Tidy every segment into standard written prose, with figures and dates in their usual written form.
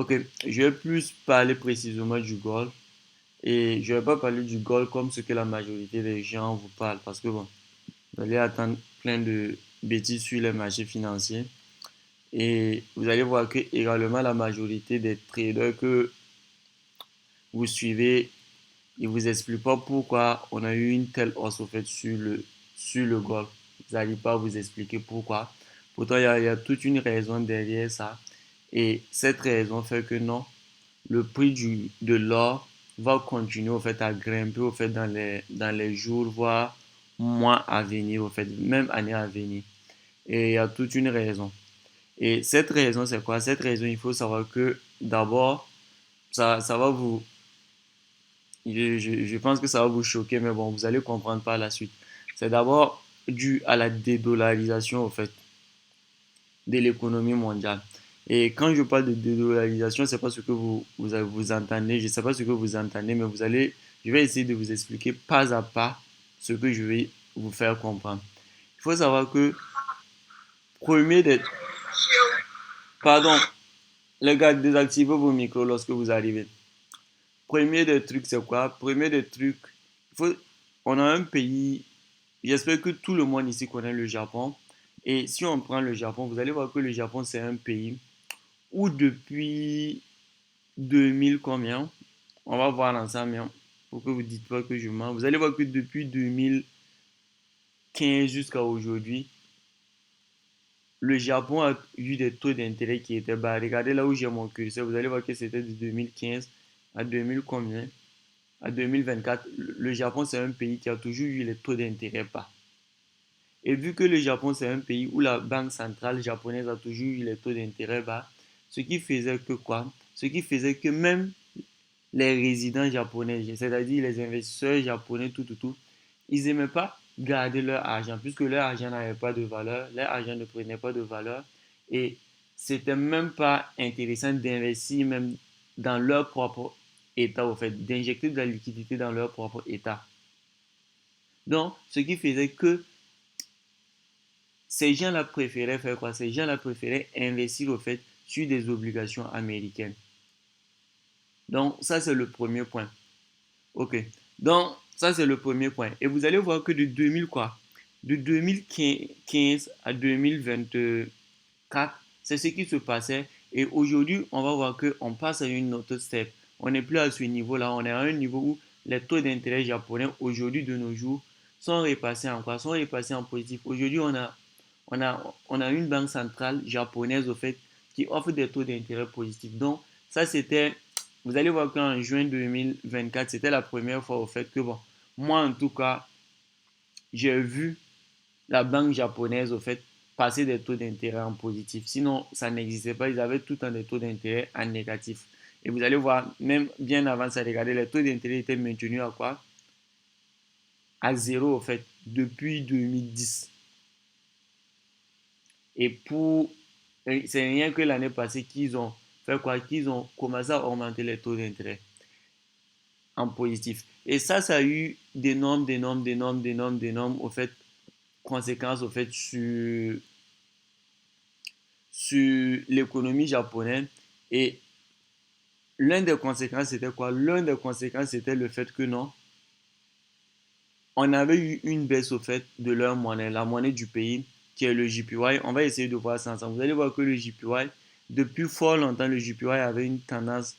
Ok, je vais plus parler précisément du golf et je vais pas parler du golf comme ce que la majorité des gens vous parlent parce que bon, vous allez attendre plein de bêtises sur les marchés financiers et vous allez voir que également la majorité des traders que vous suivez, ils vous expliquent pas pourquoi on a eu une telle hausse au fait sur le golf. Ils n'arrivent pas à vous expliquer pourquoi. Pourtant, il y a toute une raison derrière ça. Et cette raison fait que non, le prix de l'or va continuer au fait à grimper au fait dans les jours, voire mois à venir, au fait, même année à venir. Et il y a toute une raison. Et cette raison, c'est quoi? Cette raison, il faut savoir que d'abord, ça va vous, je pense que ça va vous choquer, mais bon, vous allez comprendre par la suite. C'est d'abord dû à la dédollarisation, au fait, de l'économie mondiale. Et quand je parle de dédollarisation, c'est pas ce que vous entendez, je ne sais pas ce que vous entendez, mais je vais essayer de vous expliquer pas à pas ce que je vais vous faire comprendre. Il faut savoir que, premier des... Pardon, les gars, désactivez vos micros lorsque vous arrivez. Premier des trucs, c'est quoi? Premier des trucs, il faut, on a un pays, j'espère que tout le monde ici connaît le Japon. Et si on prend le Japon, vous allez voir que le Japon, c'est un pays où depuis 2000 combien? On va voir ensemble, hein, pour que vous ne dites pas que je mens. Vous allez voir que depuis 2015 jusqu'à aujourd'hui, le Japon a eu des taux d'intérêt qui étaient bas. Regardez là où j'ai mon curseur, vous allez voir que c'était de 2015 à 2000 combien? À 2024. Le Japon, c'est un pays qui a toujours eu les taux d'intérêt bas. Et vu que le Japon, c'est un pays où la banque centrale japonaise a toujours eu les taux d'intérêt bas, ce qui faisait que quoi? Ce qui faisait que même les résidents japonais, c'est-à-dire les investisseurs japonais, ils n'aimaient pas garder leur argent, puisque leur argent n'avait pas de valeur, leur argent ne prenait pas de valeur, et c'était même pas intéressant d'investir même dans leur propre état, au fait, d'injecter de la liquidité dans leur propre état. Donc, ce qui faisait que ces gens-là préféraient faire quoi? Ces gens-là préféraient investir, au fait, sur des obligations américaines. Donc, ça, c'est le premier point. Ok. Donc, ça, c'est le premier point. Et vous allez voir que de 2000 quoi? De 2015 à 2024, c'est ce qui se passait. Et aujourd'hui, on va voir qu'on passe à une autre step. On n'est plus à ce niveau-là. On est à un niveau où les taux d'intérêt japonais, aujourd'hui, de nos jours, sont repassés en quoi? Sont repassés en positif. Aujourd'hui, on a une banque centrale japonaise, au fait, qui offre des taux d'intérêt positifs. Donc, ça, c'était, vous allez voir qu'en juin 2024, c'était la première fois, au fait, que, bon, moi, en tout cas, j'ai vu la banque japonaise, au fait, passer des taux d'intérêt en positif. Sinon, ça n'existait pas. Ils avaient tout le temps des taux d'intérêt en négatif. Et vous allez voir, même bien avant ça, regardez, les taux d'intérêt étaient maintenus à quoi? À zéro, au fait, depuis 2010. Et pour, c'est rien que l'année passée qu'ils ont fait quoi? Qu'ils ont commencé à augmenter les taux d'intérêt en positif. Et ça a eu d'énormes, au fait, conséquences, au fait, sur l'économie japonaise. Et l'un des conséquences, c'était quoi? L'un des conséquences, c'était le fait que non, on avait eu une baisse, au fait, de leur monnaie, la monnaie du pays, qui est le JPY. On va essayer de voir ça ensemble. Vous allez voir que le JPY, depuis fort longtemps, le JPY avait une tendance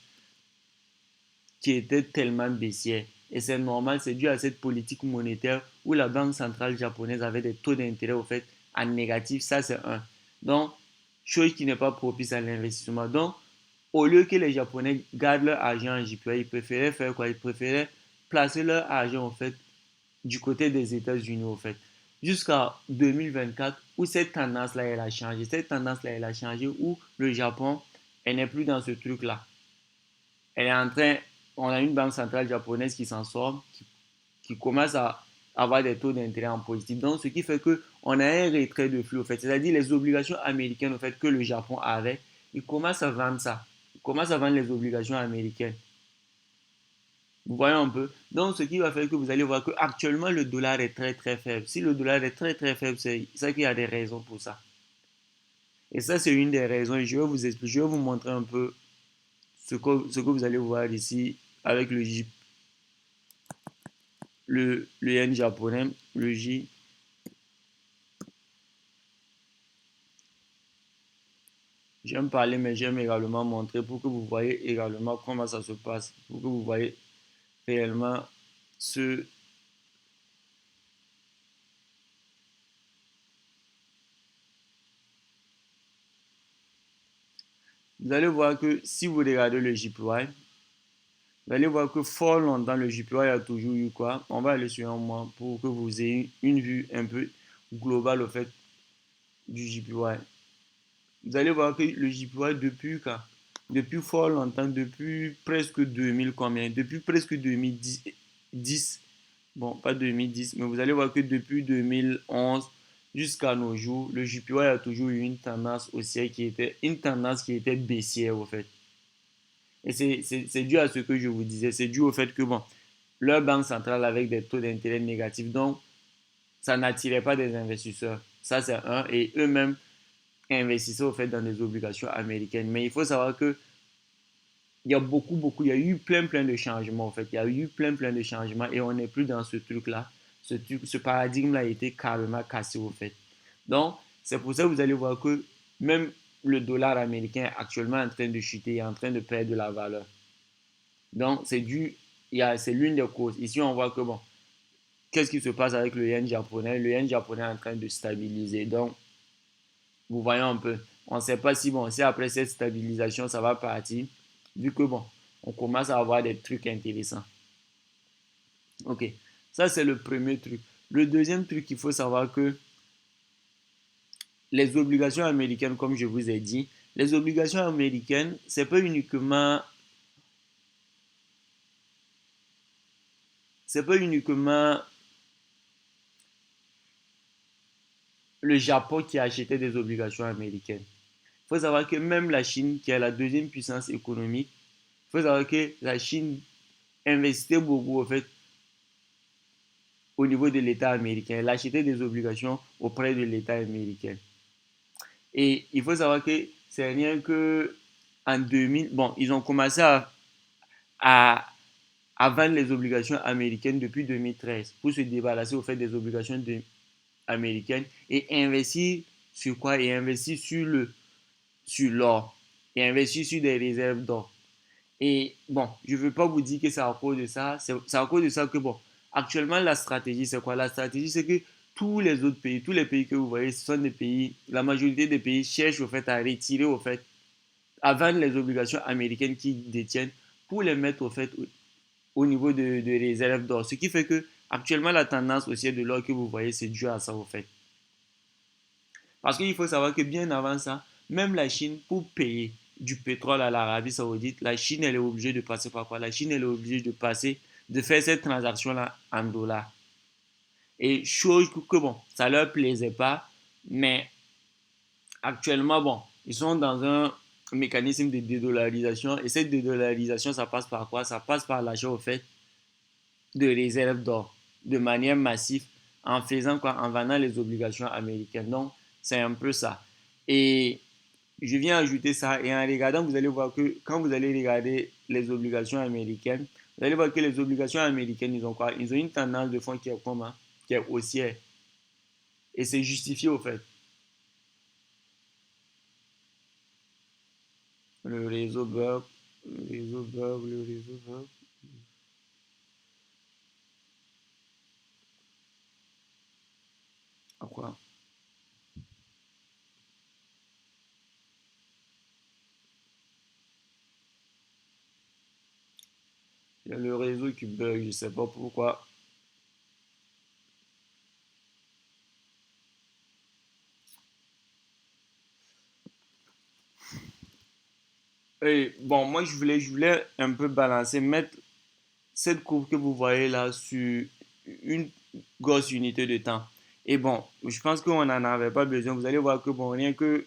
qui était tellement baissière. Et c'est normal, c'est dû à cette politique monétaire où la Banque centrale japonaise avait des taux d'intérêt, au fait, en négatif. Ça, c'est un. Donc, chose qui n'est pas propice à l'investissement. Donc, au lieu que les Japonais gardent leur argent en JPY, ils préféraient faire quoi? Ils préféraient placer leur argent, au fait, du côté des États-Unis, au fait. Jusqu'à 2024, où cette tendance-là, elle a changé. Cette tendance-là, elle a changé, où le Japon, elle n'est plus dans ce truc-là. Elle est en train, on a une banque centrale japonaise qui s'en sort, qui commence à avoir des taux d'intérêt en positif. Donc, ce qui fait qu'on a un retrait de flux, au fait. C'est-à-dire les obligations américaines, au fait, que le Japon avait, ils commencent à vendre ça. Ils commencent à vendre les obligations américaines. Vous voyez un peu. Donc, ce qui va faire que vous allez voir qu'actuellement, le dollar est très, très faible. Si le dollar est très, très faible, c'est ça qu'il y a des raisons pour ça. Et ça, c'est une des raisons. Je vais vous expliquer, je vais vous montrer un peu ce que vous allez voir ici avec le yen japonais, le J. J'aime parler, mais j'aime également montrer pour que vous voyez également comment ça se passe, pour que vous voyez réellement ce. Vous allez voir que si vous regardez le JPY, vous allez voir que fort longtemps, le JPY a toujours eu quoi? On va aller sur un mois pour que vous ayez une vue un peu globale au fait du JPY. Vous allez voir que le JPY depuis quand? Depuis fort longtemps, depuis presque 2000 combien? Depuis presque 2010. Bon, pas 2010, mais vous allez voir que depuis 2011 jusqu'à nos jours, le JPY a toujours eu une tendance haussière qui était une tendance qui était baissière au fait. Et c'est dû à ce que je vous disais, c'est dû au fait que bon, leur banque centrale avec des taux d'intérêt négatifs, donc ça n'attirait pas des investisseurs. Ça c'est un, et eux-mêmes investissaient au fait dans des obligations américaines. Mais il faut savoir que il y a il y a eu plein de changements en fait. Il y a eu plein de changements et on n'est plus dans ce truc-là. Ce paradigme-là a été carrément cassé au fait. Donc, c'est pour ça que vous allez voir que même le dollar américain est actuellement en train de chuter, est en train de perdre de la valeur. Donc, c'est l'une des causes. Ici, on voit que bon, qu'est-ce qui se passe avec le yen japonais? Le yen japonais est en train de stabiliser. Donc, vous voyez un peu. On ne sait pas si, bon, si après cette stabilisation, ça va partir, vu que, bon, on commence à avoir des trucs intéressants. Ok, ça c'est le premier truc. Le deuxième truc, il faut savoir que les obligations américaines, comme je vous ai dit, les obligations américaines, c'est pas uniquement le Japon qui a acheté des obligations américaines. Il faut savoir que même la Chine, qui est la deuxième puissance économique, il faut savoir que la Chine investissait beaucoup, en fait, au niveau de l'État américain. Elle achetait des obligations auprès de l'État américain. Et il faut savoir que c'est rien que en 2000, bon, ils ont commencé à, à vendre les obligations américaines depuis 2013 pour se débarrasser au fait des obligations américaines et investir sur quoi? Et investir sur l'or et investir sur des réserves d'or. Et bon, je ne veux pas vous dire que c'est à cause de ça. C'est à cause de ça que, bon, actuellement, la stratégie, c'est quoi? La stratégie, c'est que tous les autres pays, tous les pays que vous voyez, ce sont des pays, la majorité des pays cherchent au fait à retirer, au fait, à vendre les obligations américaines qu'ils détiennent pour les mettre, au fait, au niveau de réserves d'or. Ce qui fait que, actuellement, la tendance haussière de l'or que vous voyez, c'est dû à ça, au fait. Parce qu'il faut savoir que bien avant ça, même la Chine, pour payer du pétrole à l'Arabie Saoudite, la Chine, elle est obligée de passer par quoi? La Chine, elle est obligée de faire cette transaction-là en dollars. Et chose que, bon, ça ne leur plaisait pas, mais actuellement, bon, ils sont dans un mécanisme de dédollarisation. Et cette dédollarisation, ça passe par quoi? Ça passe par l'achat, au fait, de réserves d'or de manière massive en faisant quoi? En vendant les obligations américaines. Donc, c'est un peu ça. Et je viens ajouter ça et en regardant, vous allez voir que quand vous allez regarder les obligations américaines, vous allez voir que les obligations américaines, ils ont quoi? Ils ont une tendance de fond qui est comment? Qui est haussière. Et c'est justifié au fait. Le réseau Burp, le réseau Burp, le réseau Burp. À quoi? Il y a le réseau qui bug, je ne sais pas pourquoi. Et bon, moi je voulais un peu balancer, mettre cette courbe que vous voyez là sur une grosse unité de temps. Et bon, je pense qu'on n'en avait pas besoin. Vous allez voir que bon, rien que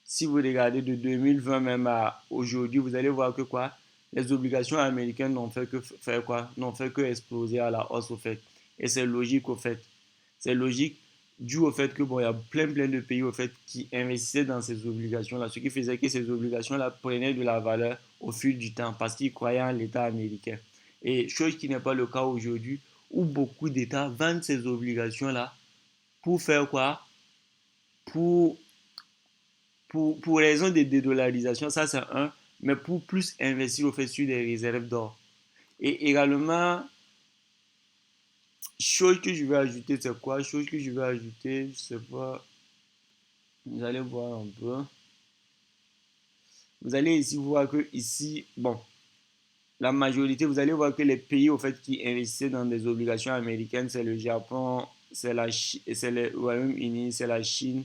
si vous regardez de 2020 même à aujourd'hui, vous allez voir que quoi, les obligations américaines n'ont fait que faire quoi, n'ont fait que exploser à la hausse au fait. Et c'est logique au fait. C'est logique dû au fait que, bon, il y a plein de pays, au fait, qui investissaient dans ces obligations-là, ce qui faisait que ces obligations-là prenaient de la valeur au fil du temps parce qu'ils croyaient en l'État américain. Et chose qui n'est pas le cas aujourd'hui, où beaucoup d'États vendent ces obligations-là pour faire quoi? Pour, pour raison de dédollarisation, ça c'est un, mais pour plus investir au fait sur des réserves d'or. Et également, chose que je vais ajouter, c'est quoi? Chose que je vais ajouter, je sais pas, vous allez voir un peu. Vous allez ici voir que ici, bon, la majorité, vous allez voir que les pays au fait qui investissaient dans des obligations américaines, c'est le Japon, c'est le Royaume-Uni, c'est la Chine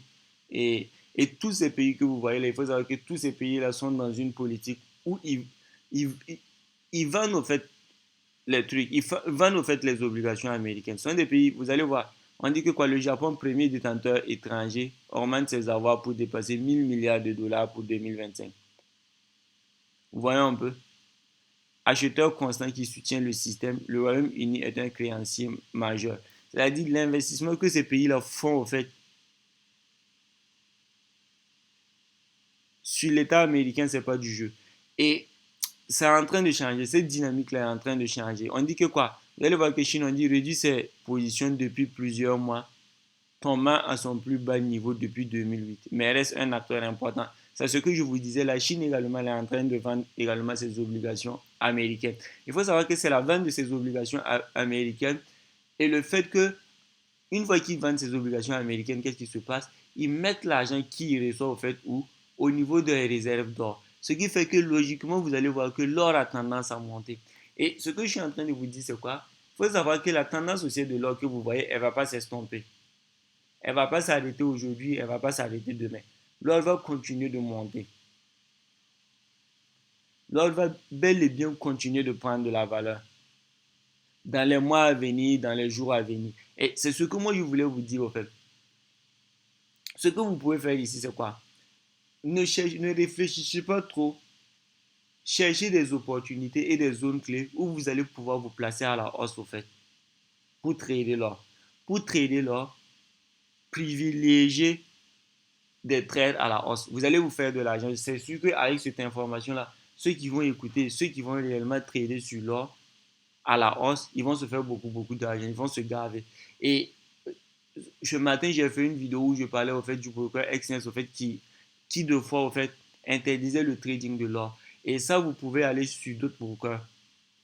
et tous ces pays que vous voyez là, il faut savoir que tous ces pays-là sont dans une politique où ils, ils vendent au fait les trucs, vendent au fait les obligations américaines. Ce sont des pays, vous allez voir, on dit que quoi, le Japon, premier détenteur étranger, augmente ses avoirs pour dépasser 1000 milliards de dollars pour 2025. Vous voyez un peu? Acheteur constant qui soutient le système, le Royaume-Uni est un créancier majeur. C'est-à-dire l'investissement que ces pays-là font au fait sur l'État américain, c'est pas du jeu. Et c'est en train de changer, cette dynamique-là est en train de changer. On dit que quoi? Vous allez voir que Chine, on dit réduit ses positions depuis plusieurs mois, tombant à son plus bas niveau depuis 2008. Mais elle reste un acteur important. C'est ce que je vous disais, la Chine également elle est en train de vendre également ses obligations américaines. Il faut savoir que c'est la vente de ces obligations américaines et le fait que une fois qu'ils vendent ces obligations américaines, qu'est-ce qui se passe? Ils mettent l'argent qu'ils reçoivent au fait où? Au niveau des réserves d'or. Ce qui fait que logiquement, vous allez voir que l'or a tendance à monter. Et ce que je suis en train de vous dire, c'est quoi? Il faut savoir que la tendance haussière de l'or que vous voyez, elle ne va pas s'estomper. Elle ne va pas s'arrêter aujourd'hui, elle ne va pas s'arrêter demain. L'or va continuer de monter. L'or va bel et bien continuer de prendre de la valeur dans les mois à venir, dans les jours à venir. Et c'est ce que moi je voulais vous dire au fait. Ce que vous pouvez faire ici, c'est quoi? Ne réfléchissez pas trop. Cherchez des opportunités et des zones clés où vous allez pouvoir vous placer à la hausse au fait pour trader l'or. Pour trader l'or, privilégiez des trades à la hausse. Vous allez vous faire de l'argent. C'est sûr qu'avec cette information-là, ceux qui vont écouter, ceux qui vont réellement trader sur l'or à la hausse, ils vont se faire beaucoup d'argent. Ils vont se gaver. Et ce matin, j'ai fait une vidéo où je parlais au fait du broker Exness, au fait qui deux fois au fait interdisait le trading de l'or. Et ça, vous pouvez aller sur d'autres brokers.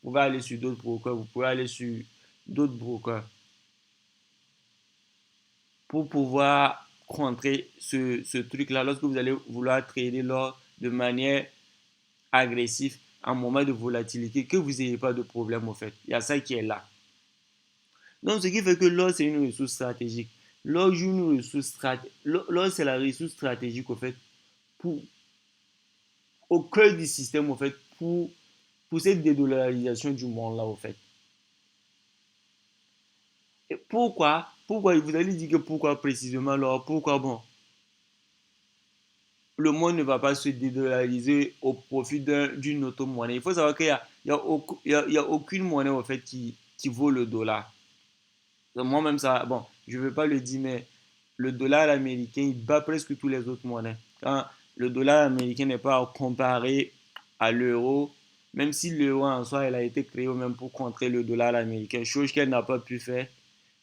Vous pouvez aller sur d'autres brokers. Vous pouvez aller sur d'autres brokers pour pouvoir contrer ce truc-là lorsque vous allez vouloir trader l'or de manière agressive en moment de volatilité, que vous n'ayez pas de problème au fait. Il y a ça qui est là. Donc, ce qui fait que l'or, c'est une ressource stratégique. L'or joue une ressource stratégique. L'or, c'est la ressource stratégique, au fait, pour, au cœur du système, au fait, pour cette dédollarisation du monde-là, au fait. Et pourquoi? Pourquoi? Vous allez dire que pourquoi précisément l'or? Pourquoi? Bon, le monde ne va pas se dédollariser au profit d'une autre monnaie. Il faut savoir qu'il y a aucune monnaie, au fait, qui vaut le dollar. Moi-même, ça, bon, je ne veux pas le dire, mais le dollar américain, il bat presque tous les autres monnaies. Quand le dollar américain n'est pas comparé à l'euro, même si l'euro en soi, elle a été créée même pour contrer le dollar américain, chose qu'elle n'a pas pu faire.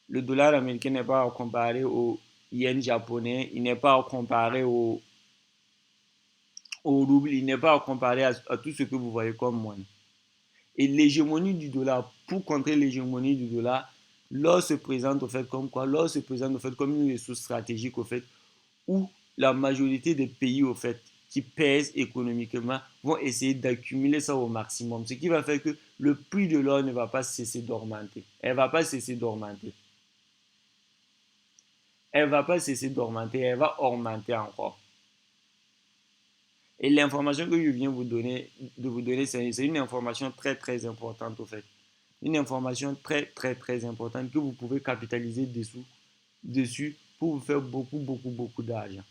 Le dollar américain n'est pas comparé au yen japonais, il n'est pas comparé au rouble, il n'est pas comparé à tout ce que vous voyez comme monnaie. Et l'hégémonie du dollar, pour contrer l'hégémonie du dollar, l'or se présente au fait comme quoi? L'or se présente au fait comme une ressource stratégique au fait où la majorité des pays au fait qui pèsent économiquement vont essayer d'accumuler ça au maximum. Ce qui va faire que le prix de l'or ne va pas cesser d'augmenter. Elle ne va pas cesser d'augmenter. Elle ne va pas cesser d'augmenter, elle va augmenter encore. Et l'information que je viens de vous donner, c'est une information très importante au fait. Une information très importante que vous pouvez capitaliser dessus pour vous faire beaucoup d'argent.